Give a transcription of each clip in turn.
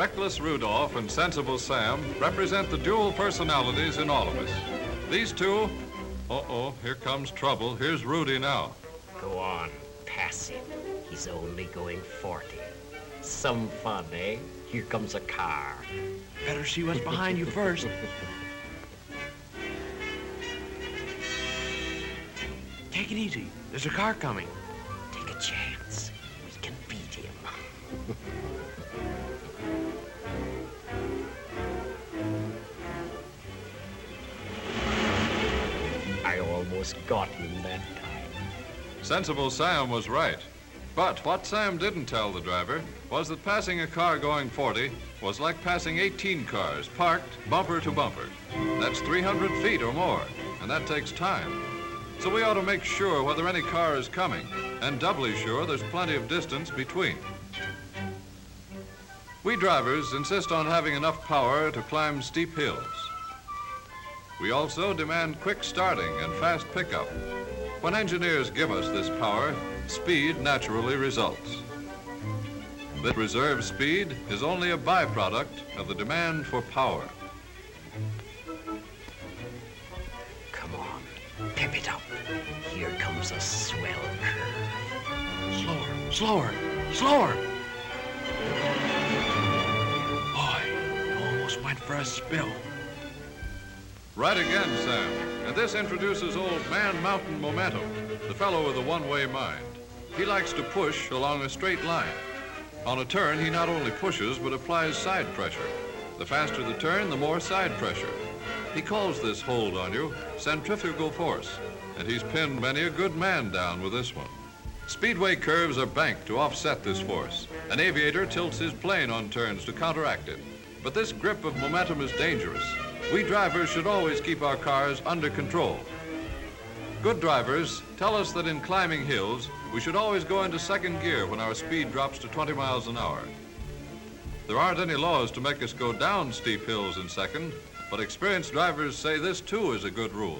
Reckless Rudolph and Sensible Sam represent the dual personalities in all of us. These two, here comes trouble. Here's Rudy now. Go on, pass him. He's only going 40. Some fun, eh? Here comes a car. Better see what's behind you first. Take it easy. There's a car coming. Take a chance. We can beat him. I almost got him that time. Sensible Sam was right. But what Sam didn't tell the driver was that passing a car going 40 was like passing 18 cars parked bumper to bumper. That's 300 feet or more, and that takes time. So we ought to make sure whether any car is coming, and doubly sure there's plenty of distance between. We drivers insist on having enough power to climb steep hills. We also demand quick starting and fast pickup. When engineers give us this power, speed naturally results. This reserve speed is only a byproduct of the demand for power. Come on, pep it up. Here comes a swell curve. Slower, slower, slower. Boy, you almost went for a spill. Right again, Sam. And this introduces old Man Mountain Momentum, the fellow with a one-way mind. He likes to push along a straight line. On a turn, he not only pushes, but applies side pressure. The faster the turn, the more side pressure. He calls this hold on you centrifugal force, and he's pinned many a good man down with this one. Speedway curves are banked to offset this force. An aviator tilts his plane on turns to counteract it. But this grip of momentum is dangerous. We drivers should always keep our cars under control. Good drivers tell us that in climbing hills, we should always go into second gear when our speed drops to 20 miles an hour. There aren't any laws to make us go down steep hills in second, but experienced drivers say this too is a good rule.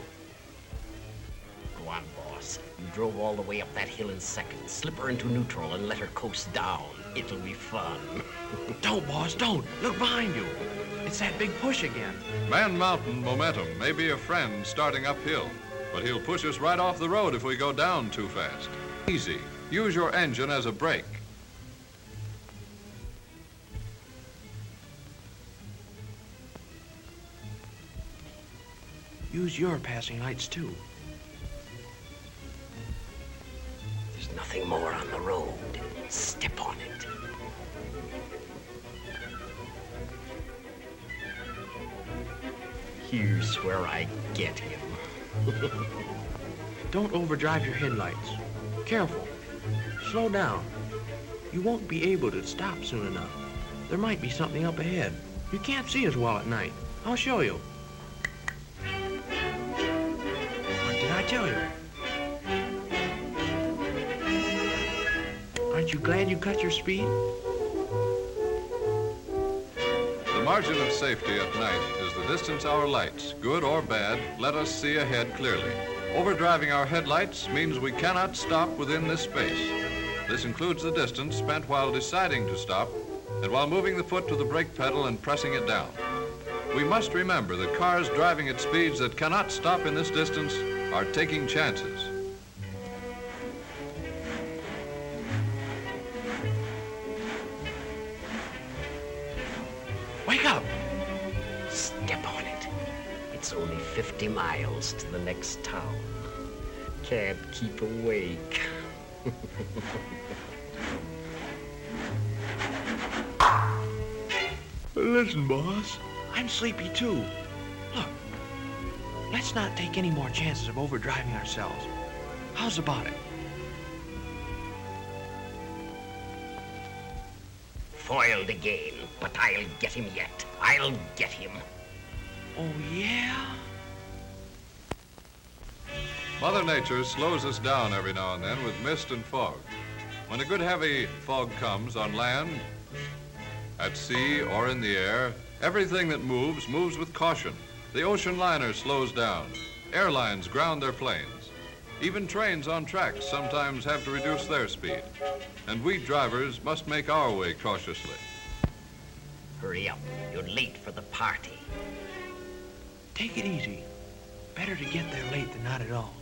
Go on, boss. You drove all the way up that hill in second. Slip her into neutral and let her coast down. It'll be fun. Don't, boss, don't. Look behind you. It's that big push again. Man Mountain Momentum may be a friend starting uphill, but he'll push us right off the road if we go down too fast. Easy. Use your engine as a brake. Use your passing lights, too. There's nothing more on the road. Step on it. Here's where I get him. Don't overdrive your headlights. Careful. Slow down. You won't be able to stop soon enough. There might be something up ahead. You can't see as well at night. I'll show you. What did I tell you? Aren't you glad you cut your speed? The margin of safety at night is the distance our lights, good or bad, let us see ahead clearly. Overdriving our headlights means we cannot stop within this space. This includes the distance spent while deciding to stop and while moving the foot to the brake pedal and pressing it down. We must remember that cars driving at speeds that cannot stop in this distance are taking chances. Wake up! Step on it. It's only 50 miles to the next town. Can't keep awake. Listen, boss. I'm sleepy, too. Look, let's not take any more chances of overdriving ourselves. How's about it? Foiled again, but I'll get him yet. I'll get him. Oh, yeah? Mother Nature slows us down every now and then with mist and fog. When a good heavy fog comes on land, at sea, or in the air, everything that moves with caution. The ocean liner slows down. Airlines ground their planes. Even trains on tracks sometimes have to reduce their speed. And we drivers must make our way cautiously. Hurry up. You're late for the party. Take it easy. Better to get there late than not at all.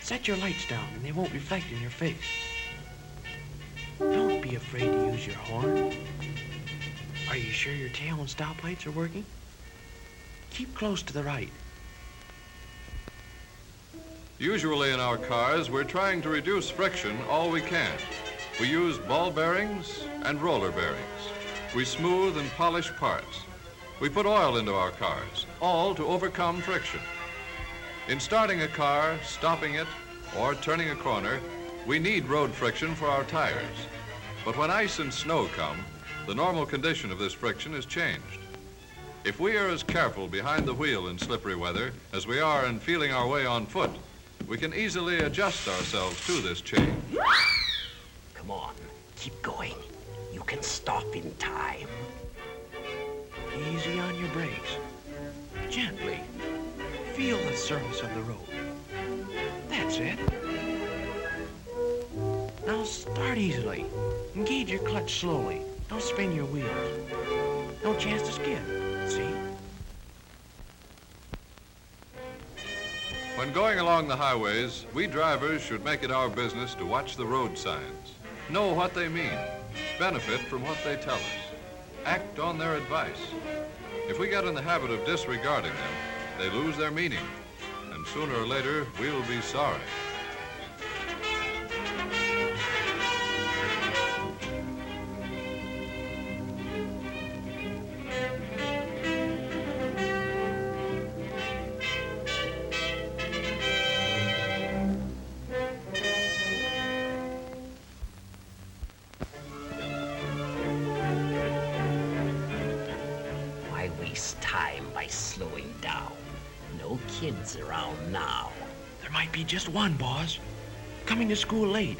Set your lights down and they won't reflect in your face. Don't be afraid to use your horn. Are you sure your tail and stoplights are working? Keep close to the right. Usually in our cars, we're trying to reduce friction all we can. We use ball bearings and roller bearings. We smooth and polish parts. We put oil into our cars, all to overcome friction. In starting a car, stopping it, or turning a corner, we need road friction for our tires. But when ice and snow come, the normal condition of this friction is changed. If we are as careful behind the wheel in slippery weather as we are in feeling our way on foot, we can easily adjust ourselves to this change. Come on, keep going. You can stop in time. Easy on your brakes. Gently. Feel the surface of the road. That's it. Now start easily. Engage your clutch slowly. Don't spin your wheels. No chance to skid. See? When going along the highways, we drivers should make it our business to watch the road signs, know what they mean, benefit from what they tell us, act on their advice. If we get in the habit of disregarding them, they lose their meaning, and sooner or later, we'll be sorry. Why waste time by slowing down? No kids around now. There might be just one, boss. Coming to school late.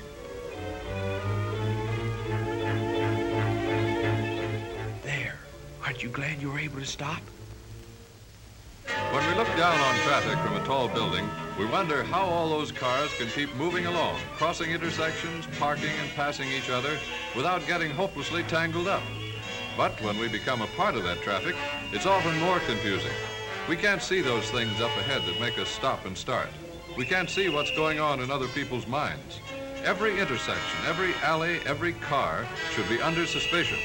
There. Aren't you glad you were able to stop? When we look down on traffic from a tall building, we wonder how all those cars can keep moving along, crossing intersections, parking and passing each other without getting hopelessly tangled up. But when we become a part of that traffic, it's often more confusing. We can't see those things up ahead that make us stop and start. We can't see what's going on in other people's minds. Every intersection, every alley, every car should be under suspicion.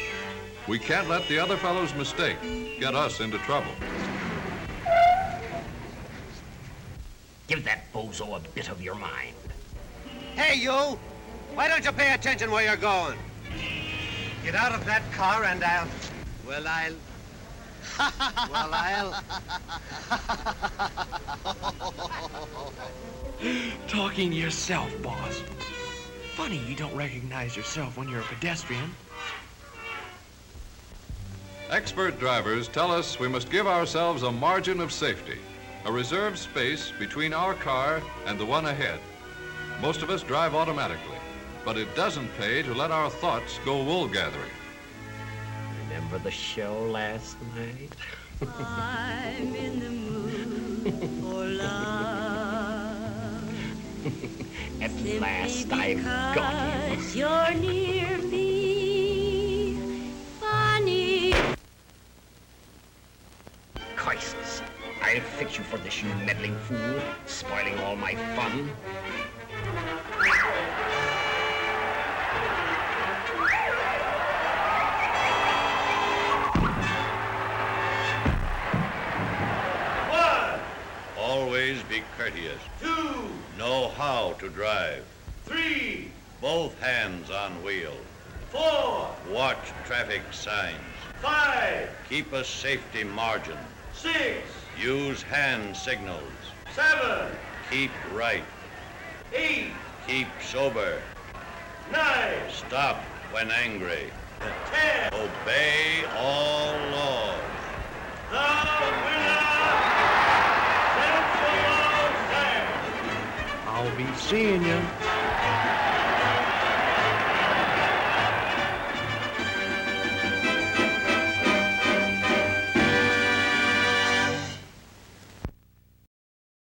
We can't let the other fellow's mistake get us into trouble. Give that bozo a bit of your mind. Hey, you! Why don't you pay attention where you're going? Get out of that car and I'll... Well, I'll... Talking to yourself, boss. Funny you don't recognize yourself when you're a pedestrian. Expert drivers tell us we must give ourselves a margin of safety, a reserved space between our car and the one ahead. Most of us drive automatically, but it doesn't pay to let our thoughts go wool gathering. Remember the show last night? I'm in the mood for love. At Simply last I've got him. because you're near me. Funny. Christ, I'll fix you for this, you meddling fool, spoiling all my fun. Always be courteous. 2. Know how to drive. 3, Both hands on wheel. 4, Watch traffic signs. 5, Keep a safety margin. 6, Use hand signals. 7, Keep right. 8, Keep sober. 9, Stop when angry. 10. Obey all laws. The winner! Central Sam! I'll be seeing you.